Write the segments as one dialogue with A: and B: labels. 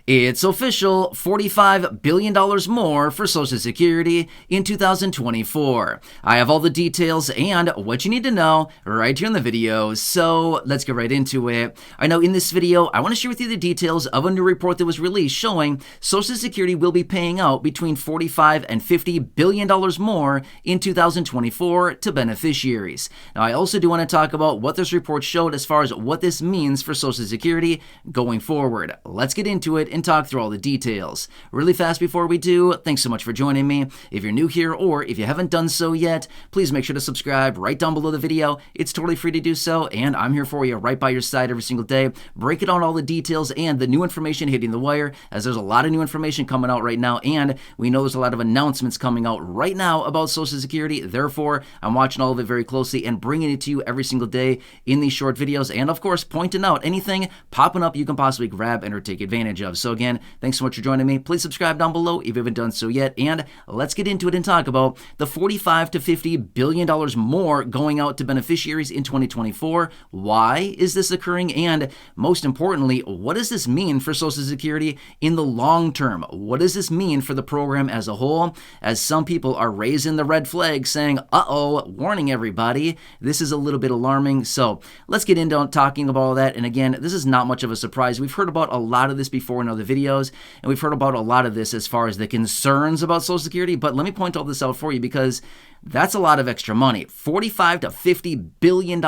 A: It's official, $45 billion more for Social Security in 2024. I have all the details and what you need to know right here in the video, so let's get right into it. I know in this video, I want to share with you the details of a new report that was released showing Social Security will be paying out between $45 and $50 billion more in 2024 to beneficiaries. Now, I also do want to talk about what this report showed as far as what this means for Social Security going forward. Let's get into it and talk through all the details. Really fast before we do, thanks so much for joining me. If you're new here or if you haven't done so yet, please make sure to subscribe right down below the video. It's totally free to do so, and I'm here for you right by your side every single day, breaking down all the details and the new information hitting the wire, as there's a lot of new information coming out right now, and we know there's a lot of announcements coming out right now about Social Security. Therefore, I'm watching all of it very closely and bringing it to you every single day in these short videos, and of course, pointing out anything popping up you can possibly grab and or take advantage of. So again, thanks so much for joining me. Please subscribe down below if you haven't done so yet, and let's get into it and talk about the $45 to $50 billion more going out to beneficiaries in 2024. Why is this occurring? And most importantly, what does this mean for Social Security in the long term? What does this mean for the program as a whole? As some people are raising the red flag saying, uh-oh, warning everybody, this is a little bit alarming. So let's get into talking about all that. And again, this is not much of a surprise. We've heard about a lot of this before in other videos, and we've heard about a lot of this as far as the concerns about Social Security, but let me point all this out for you because that's a lot of extra money. $45 to $50 billion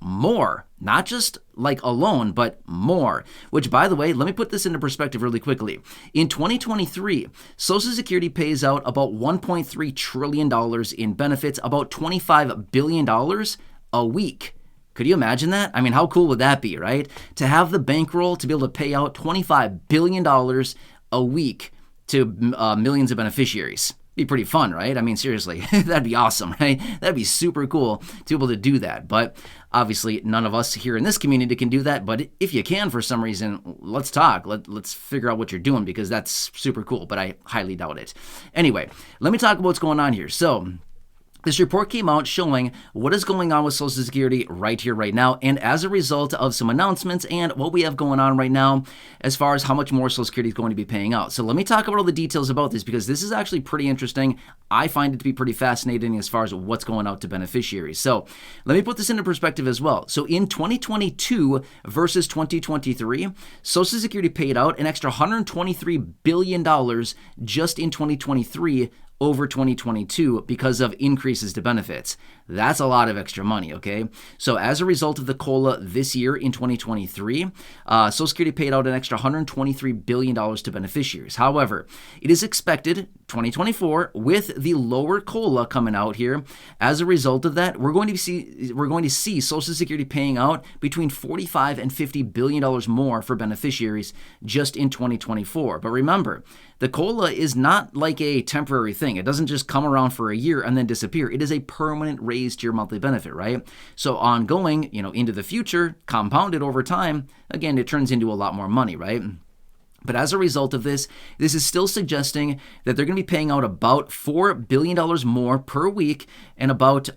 A: more, not just like alone, but more, which by the way, let me put this into perspective really quickly. In 2023, Social Security pays out about $1.3 trillion in benefits, about $25 billion a week. Could you imagine that? I mean, how cool would that be, right? To have the bankroll to be able to pay out $25 billion a week to millions of beneficiaries. Be pretty fun, right? I mean, seriously, that'd be awesome, right? That'd be super cool to be able to do that. But obviously, none of us here in this community can do that. But if you can, for some reason, let's talk. Let's figure out what you're doing because that's super cool. But I highly doubt it. Anyway, let me talk about what's going on here. So this report came out showing what is going on with Social Security right here, right now, and as a result of some announcements and what we have going on right now as far as how much more Social Security is going to be paying out. So let me talk about all the details about this because this is actually pretty interesting. I find it to be pretty fascinating as far as what's going out to beneficiaries. So let me put this into perspective as well. So in 2022 versus 2023, Social Security paid out an extra $123 billion just in 2023 over 2022 because of increases to benefits. That's a lot of extra money, okay? So as a result of the COLA this year in 2023, Social Security paid out an extra $123 billion to beneficiaries. However, it is expected 2024 with the lower COLA coming out here. As a result of that, we're going to see Social Security paying out between $45 and $50 billion more for beneficiaries just in 2024. But remember, the COLA is not like a temporary thing. It doesn't just come around for a year and then disappear. It is a permanent raise to your monthly benefit, right? So ongoing, into the future, compounded over time, again, it turns into a lot more money, right? But as a result of this is still suggesting that they're going to be paying out about $4 billion more per week and about,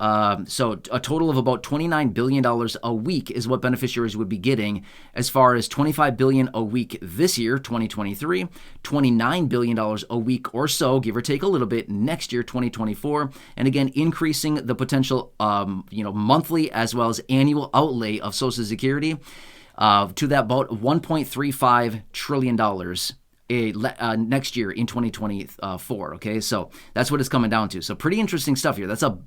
A: so a total of about $29 billion a week is what beneficiaries would be getting as far as $25 billion a week this year, 2023, $29 billion a week or so, give or take a little bit, next year, 2024, and again, increasing the potential, monthly as well as annual outlay of Social Security to that about $1.35 trillion next year in 2024, okay? So that's what it's coming down to. So pretty interesting stuff here. That's a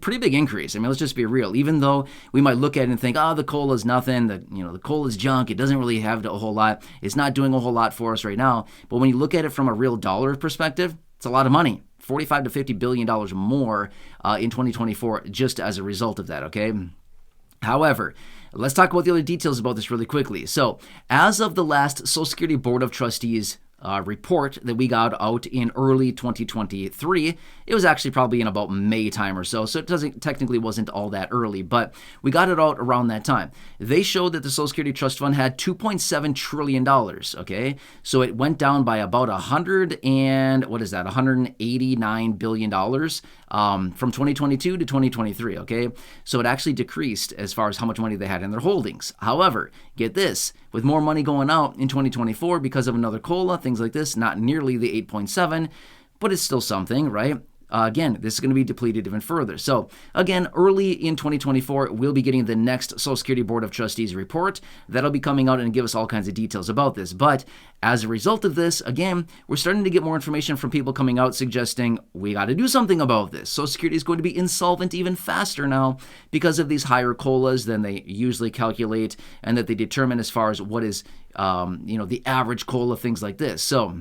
A: pretty big increase. I mean, let's just be real. Even though we might look at it and think, the COLA is nothing, the COLA is junk, it doesn't really have a whole lot, it's not doing a whole lot for us right now. But when you look at it from a real dollar perspective, it's a lot of money. $45 to $50 billion more in 2024 just as a result of that, okay? However, let's talk about the other details about this really quickly. So, as of the last Social Security Board of Trustees report that we got out in early 2023. It was actually probably in about May time or so, so it technically wasn't all that early, but we got it out around that time. They showed that the Social Security Trust Fund had $2.7 trillion, okay? So it went down by about $189 billion from 2022 to 2023, okay? So it actually decreased as far as how much money they had in their holdings. However, get this, with more money going out in 2024 because of another COLA, things like this, not nearly the 8.7, but it's still something, right? Again, this is going to be depleted even further. So again, early in 2024, we'll be getting the next Social Security Board of Trustees report. That'll be coming out and give us all kinds of details about this. But as a result of this, again, we're starting to get more information from people coming out suggesting we got to do something about this. Social Security is going to be insolvent even faster now because of these higher COLAs than they usually calculate and that they determine as far as what is, the average COLA, things like this. So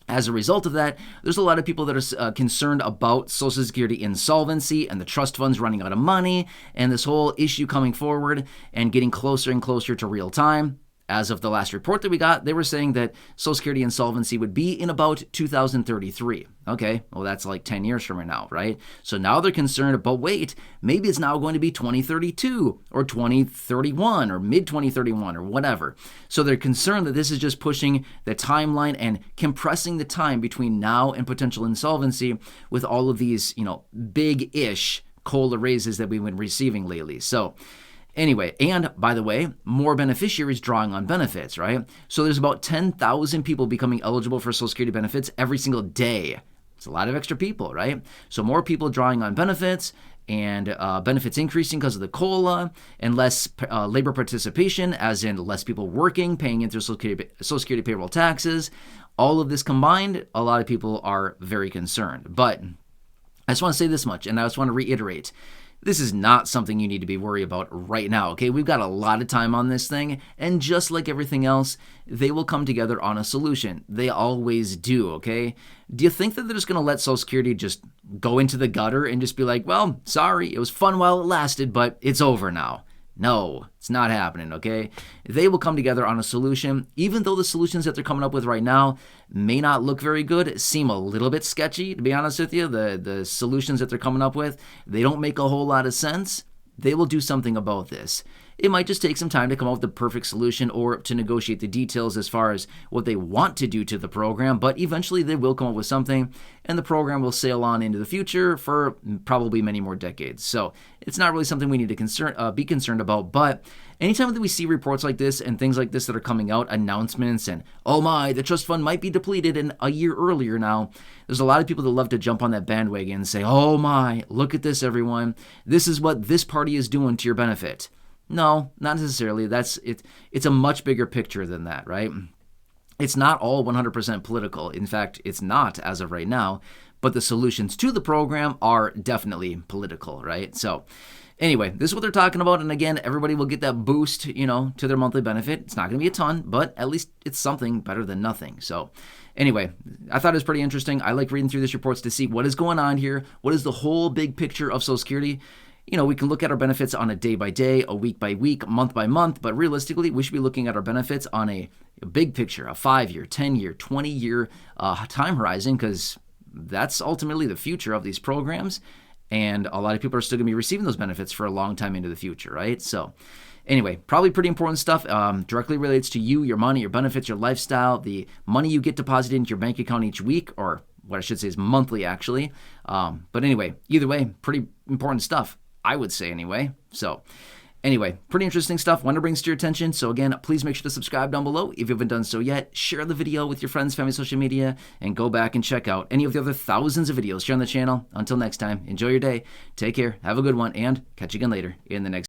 A: as a result of that, there's a lot of people that are concerned about Social Security insolvency and the trust funds running out of money and this whole issue coming forward and getting closer and closer to real time. As of the last report that we got, they were saying that Social Security insolvency would be in about 2033. Okay, well, that's like 10 years from now, right? So now they're concerned, but wait, maybe it's now going to be 2032 or 2031 or mid-2031 or whatever. So they're concerned that this is just pushing the timeline and compressing the time between now and potential insolvency with all of these, big-ish COLA raises that we've been receiving lately. So anyway, and by the way, more beneficiaries drawing on benefits, right? So there's about 10,000 people becoming eligible for Social Security benefits every single day. It's a lot of extra people, right? So more people drawing on benefits and benefits increasing because of the COLA and less labor participation, as in less people working, paying into Social Security payroll taxes. All of this combined, a lot of people are very concerned. But I just want to say this much, and I just want to reiterate. This is not something you need to be worried about right now, okay? We've got a lot of time on this thing, and just like everything else, they will come together on a solution. They always do, okay? Do you think that they're just going to let Social Security just go into the gutter and just be like, well, sorry, it was fun while it lasted, but it's over now? No, it's not happening, okay? They will come together on a solution, even though the solutions that they're coming up with right now may not look very good, seem a little bit sketchy, to be honest with you. The solutions that they're coming up with, they don't make a whole lot of sense. They will do something about this. It might just take some time to come up with the perfect solution or to negotiate the details as far as what they want to do to the program, but eventually they will come up with something, and the program will sail on into the future for probably many more decades. So it's not really something we need to be concerned about, but anytime that we see reports like this and things like this that are coming out, announcements, and oh my, the trust fund might be depleted in a year earlier now, there's a lot of people that love to jump on that bandwagon and say, oh my, look at this, everyone. This is what this party is doing to your benefit. No, not necessarily. It's a much bigger picture than that, right? It's not all 100% political. In fact, it's not as of right now, but the solutions to the program are definitely political, right? So anyway, this is what they're talking about. And again, everybody will get that boost, to their monthly benefit. It's not going to be a ton, but at least it's something better than nothing. So anyway, I thought it was pretty interesting. I like reading through these reports to see what is going on here. What is the whole big picture of Social Security? We can look at our benefits on a day by day, a week by week, month by month, but realistically, we should be looking at our benefits on a big picture, a 5-year, 10-year, 20-year time horizon, because that's ultimately the future of these programs, and a lot of people are still going to be receiving those benefits for a long time into the future, right? So anyway, probably pretty important stuff. Directly relates to you, your money, your benefits, your lifestyle, the money you get deposited into your bank account each week, or what I should say is monthly, actually. But anyway, either way, pretty important stuff, I would say anyway. So anyway, pretty interesting stuff. Want to bring this to your attention. So again, please make sure to subscribe down below if you haven't done so yet. Share the video with your friends, family, social media, and go back and check out any of the other thousands of videos here on the channel. Until next time, enjoy your day. Take care. Have a good one, and catch you again later in the next